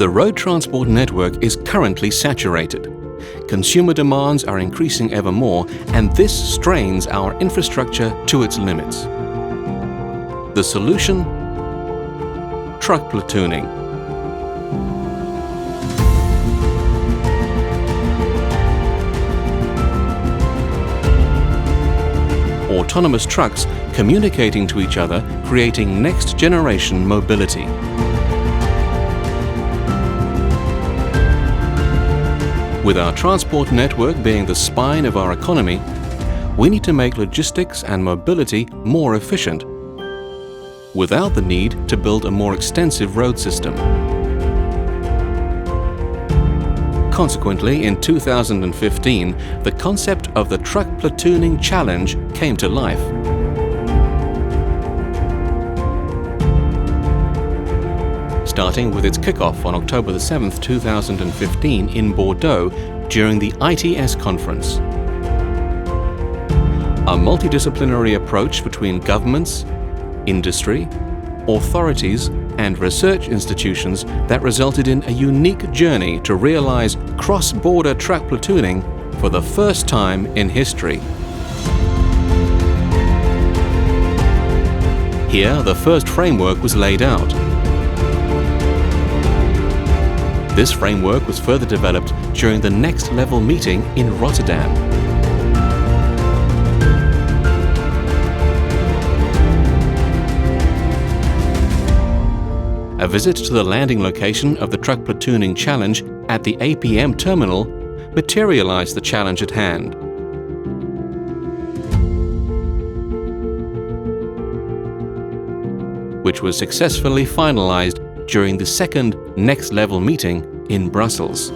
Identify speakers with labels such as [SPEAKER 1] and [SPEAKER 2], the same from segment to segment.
[SPEAKER 1] The road transport network is currently saturated. Consumer demands are increasing ever more, and this strains our infrastructure to its limits. The solution? Truck platooning. Autonomous trucks communicating to each other, creating next-generation mobility. With our transport network being the spine of our economy, we need to make logistics and mobility more efficient, without the need to build a more extensive road system. Consequently, in 2015, the concept of the Truck Platooning Challenge came to life. Starting with its kickoff on October 7th, 2015 in Bordeaux during the ITS conference. A multidisciplinary approach between governments, industry, authorities and research institutions that resulted in a unique journey to realize cross-border truck platooning for the first time in history. Here, the first framework was laid out. This framework was further developed during the Next Level meeting in Rotterdam. A visit to the landing location of the Truck Platooning Challenge at the APM terminal materialized the challenge at hand. Which was successfully finalized during the second Next Level meeting in Brussels.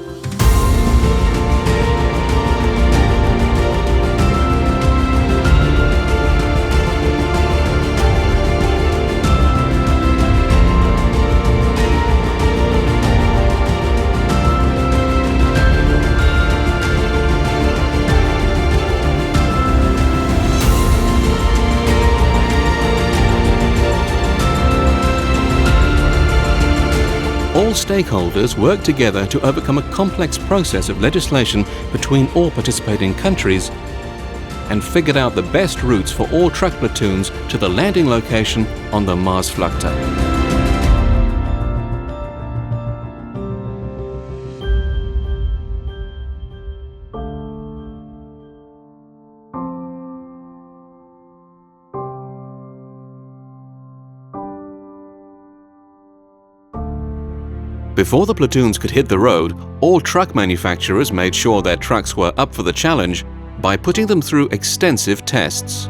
[SPEAKER 1] All stakeholders worked together to overcome a complex process of legislation between all participating countries and figured out the best routes for all truck platoons to the landing location on the Maasvlakte. Before the platoons could hit the road, all truck manufacturers made sure their trucks were up for the challenge by putting them through extensive tests.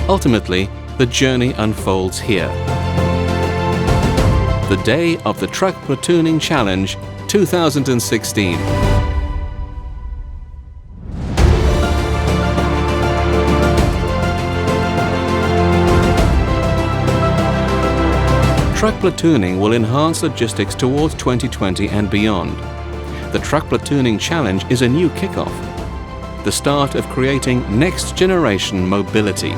[SPEAKER 1] Ultimately, the journey unfolds here. The day of the Truck Platooning Challenge 2016. Truck platooning will enhance logistics towards 2020 and beyond. The Truck Platooning Challenge is a new kickoff, the start of creating next-generation mobility.